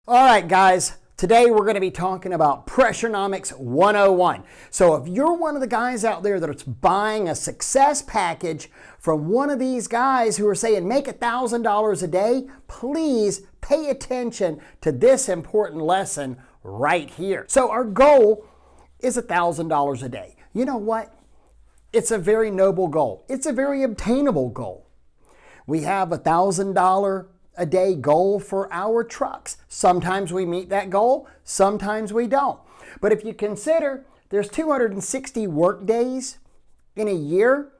All right, guys, today we're going to be talking about Pressurenomics 101. So if you're one of the guys out there that's buying a success package from one of these guys who are saying make $1,000 a day, please pay attention to this important lesson right here. So our goal is $1,000 a day. You know what? It's a very noble goal. It's a very obtainable goal. We have $1,000 a day goal for our trucks. Sometimes we meet that goal, sometimes we don't. But if you consider there's 260 work days in a year,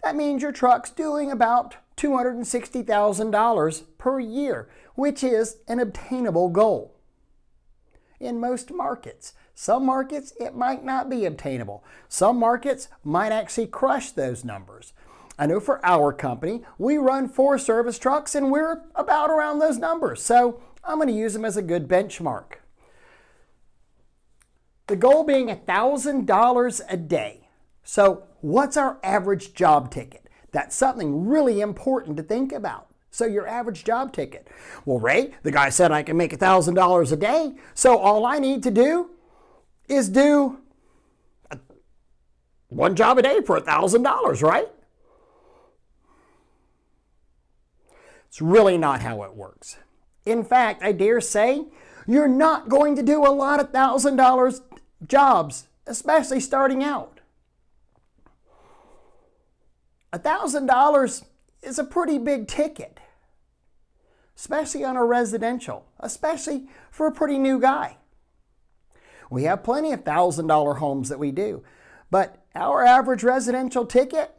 that means your truck's doing about $260,000 per year, which is an obtainable goal in most markets. Some markets, it might not be obtainable. Some markets might actually crush those numbers. I know for our company, we run 4 service trucks and we're about around those numbers. So I'm going to use them as a good benchmark. The goal being $1,000 a day. So what's our average job ticket? That's something really important to think about. So your average job ticket. Well, Ray, the guy said I can make $1,000 a day. So all I need to do is do one job a day for $1,000, right? It's really not how it works. In fact, I dare say you're not going to do a lot of $1,000 jobs, especially starting out. $1,000 is a pretty big ticket, especially on a residential, especially for a pretty new guy. We have plenty of $1,000 homes that we do, but our average residential ticket,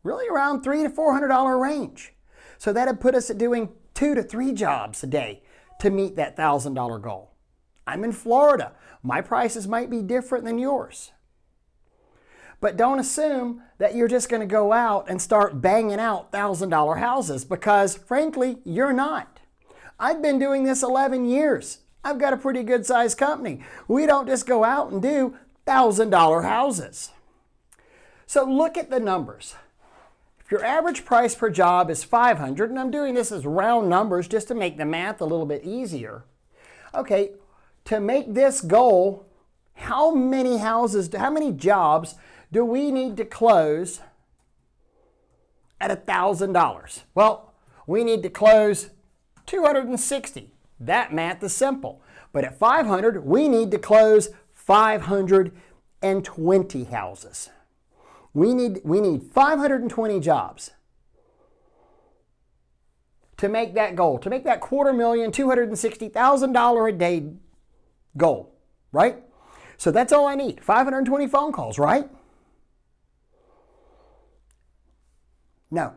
really around $300 to $400 range. So that'd put us at doing 2 to 3 jobs a day to meet that $1,000 goal. I'm in Florida. My prices might be different than yours. But don't assume that you're just going to go out and start banging out $1,000 houses, because frankly, you're not. I've been doing this 11 years. I've got a pretty good sized company. We don't just go out and do $1,000 houses. So look at the numbers. If your average price per job is $500, and I'm doing this as round numbers just to make the math a little bit easier. Okay, to make this goal, how many jobs do we need to close at $1,000? Well, we need to close 260. That math is simple. But at 500, we need to close 520 houses. We need 520 jobs to make that goal, to make that $260,000 a day goal, right? So that's all I need, 520 phone calls, right? No.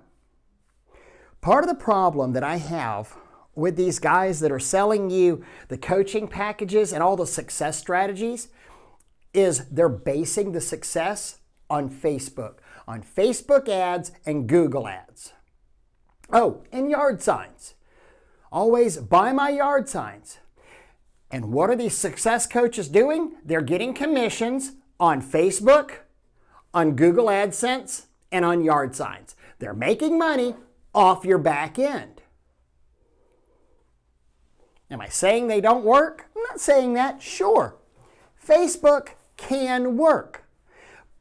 Part of the problem that I have with these guys that are selling you the coaching packages and all the success strategies is they're basing the success on Facebook ads and Google ads. Oh, and yard signs. Always buy my yard signs. And what are these success coaches doing? They're getting commissions on Facebook, on Google AdSense, and on yard signs. They're making money off your back end. Am I saying they don't work? I'm not saying that. Sure, Facebook can work,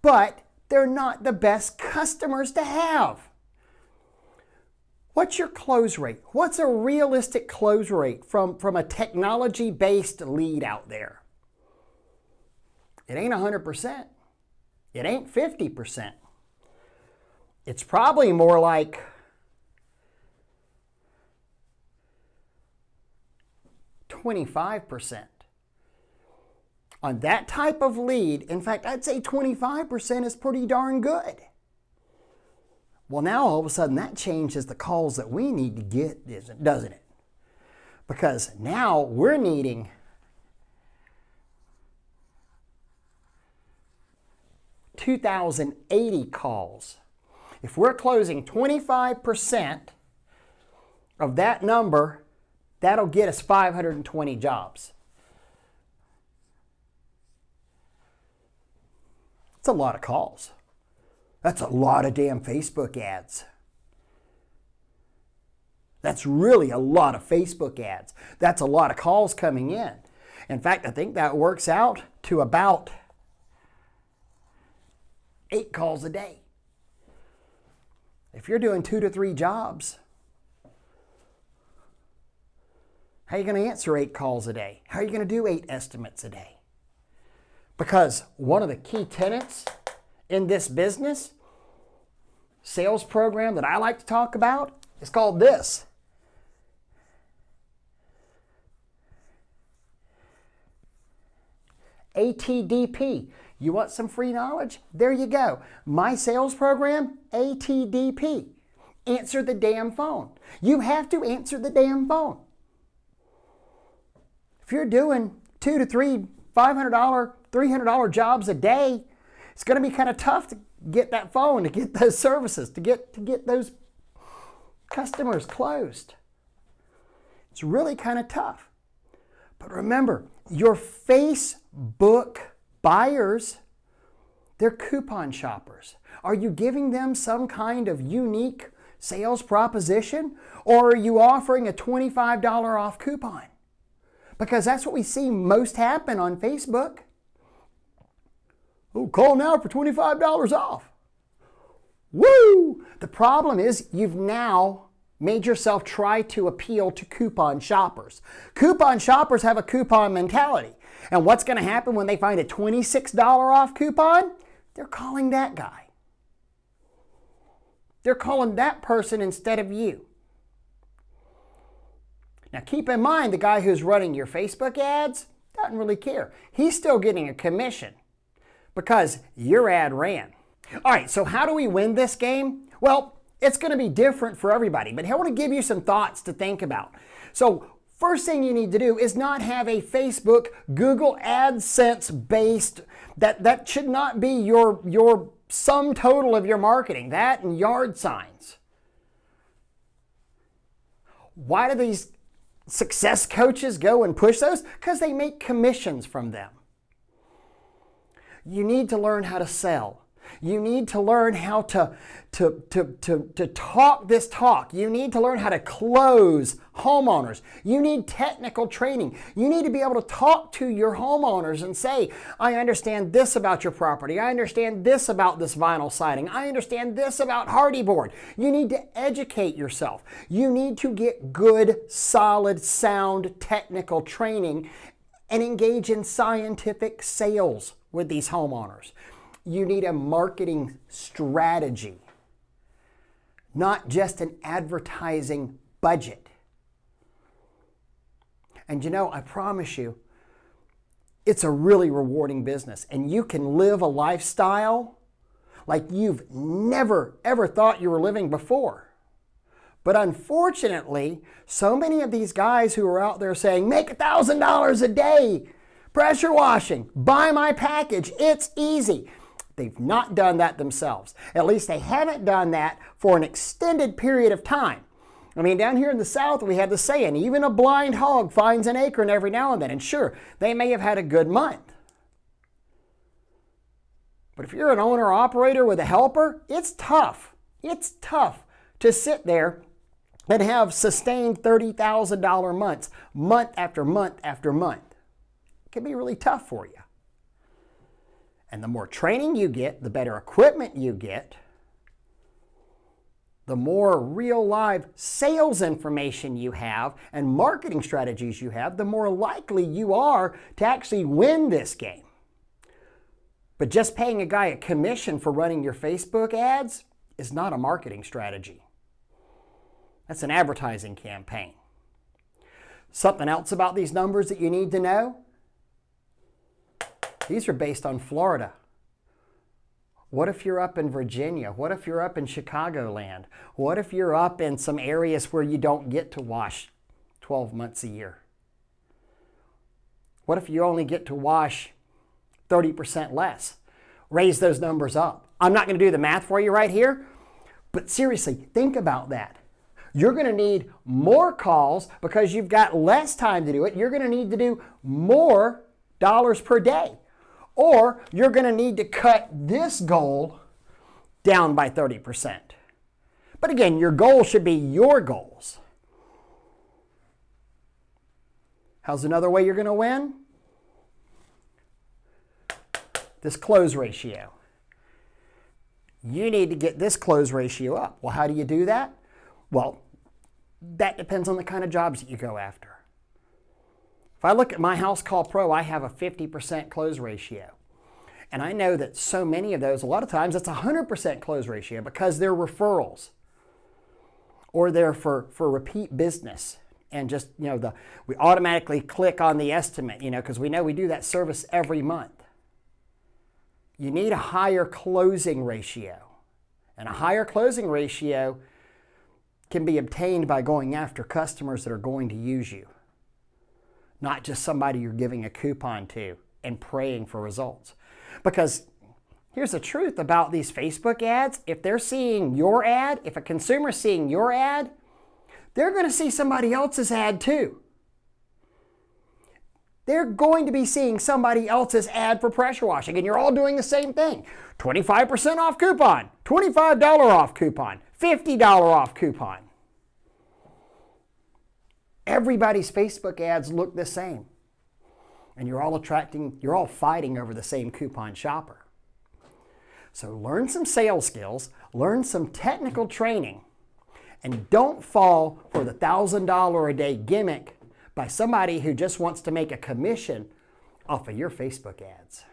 but they're not the best customers to have. What's your close rate? What's a realistic close rate from a technology-based lead out there? It ain't 100%. It ain't 50%. It's probably more like 25%. On that type of lead, in fact, I'd say 25% is pretty darn good. Well, now all of a sudden that changes the calls that we need to get, doesn't it? Because now we're needing 2,080 calls. If we're closing 25% of that number, that'll get us 520 jobs. That's a lot of calls. That's a lot of damn Facebook ads. That's really a lot of Facebook ads. That's a lot of calls coming in. In fact, I think that works out to about 8 calls a day. If you're doing 2 to 3 jobs, how are you going to answer 8 calls a day? How are you going to do 8 estimates a day? Because one of the key tenets in this business sales program that I like to talk about is called this. ATDP. You want some free knowledge? There you go. My sales program, ATDP. Answer the damn phone. You have to answer the damn phone. If you're doing 2 to 3 $500, $300 jobs a day, it's going to be kind of tough to get that phone, to get those services, to get those customers closed. It's really kind of tough. But remember, your Facebook buyers, they're coupon shoppers. Are you giving them some kind of unique sales proposition, or are you offering a $25 off coupon? Because that's what we see most happen on Facebook. Oh, call now for $25 off. Woo! The problem is you've now made yourself try to appeal to coupon shoppers. Coupon shoppers have a coupon mentality. And what's going to happen when they find a $26 off coupon? They're calling that guy. They're calling that person instead of you. Now keep in mind, the guy who's running your Facebook ads doesn't really care. He's still getting a commission because your ad ran. All right, so how do we win this game? Well, it's going to be different for everybody, but I want to give you some thoughts to think about. So first thing you need to do is not have a Facebook, Google AdSense based, that should not be your sum total of your marketing, that and yard signs. Why do these success coaches go and push those? Because they make commissions from them. You need to learn how to sell. You need to learn how to talk this talk. You need to learn how to close homeowners. You need technical training. You need to be able to talk to your homeowners and say, I understand this about your property. I understand this about this vinyl siding. I understand this about hardy board. You need to educate yourself. You need to get good, solid, sound technical training and engage in scientific sales with these homeowners. You need a marketing strategy, not just an advertising budget. And you know, I promise you, it's a really rewarding business, and you can live a lifestyle like you've never, ever thought you were living before. But unfortunately, so many of these guys who are out there saying, make $1,000 a day, pressure washing, buy my package, it's easy. They've not done that themselves. At least they haven't done that for an extended period of time. I mean, down here in the South, we have the saying, even a blind hog finds an acorn every now and then. And sure, they may have had a good month. But if you're an owner operator with a helper, it's tough. It's tough to sit there and have sustained $30,000 months, month after month after month. It can be really tough for you. And the more training you get, the better equipment you get, the more real live sales information you have and marketing strategies you have, the more likely you are to actually win this game. But just paying a guy a commission for running your Facebook ads is not a marketing strategy. That's an advertising campaign. Something else about these numbers that you need to know? These are based on Florida. What if you're up in Virginia? What if you're up in Chicagoland? What if you're up in some areas where you don't get to wash 12 months a year? What if you only get to wash 30% less? Raise those numbers up. I'm not going to do the math for you right here, but seriously, think about that. You're going to need more calls because you've got less time to do it. You're going to need to do more dollars per day. Or you're going to need to cut this goal down by 30%. But again, your goal should be your goals. How's another way you're going to win? This close ratio. You need to get this close ratio up. Well, how do you do that? Well, that depends on the kind of jobs that you go after. If I look at my House Call Pro, I have a 50% close ratio. And I know that so many of those, a lot of times it's 100% close ratio because they're referrals or they're for repeat business. And just, we automatically click on the estimate, because we know we do that service every month. You need a higher closing ratio. And a higher closing ratio can be obtained by going after customers that are going to use you, not just somebody you're giving a coupon to and praying for results. Because here's the truth about these Facebook ads. If they're seeing your ad, if a consumer's seeing your ad, they're going to see somebody else's ad too. They're going to be seeing somebody else's ad for pressure washing, and you're all doing the same thing. 25% off coupon, $25 off coupon, $50 off coupon. Everybody's Facebook ads look the same. And you're all fighting over the same coupon shopper. So learn some sales skills, learn some technical training, and don't fall for the $1,000 a day gimmick by somebody who just wants to make a commission off of your Facebook ads.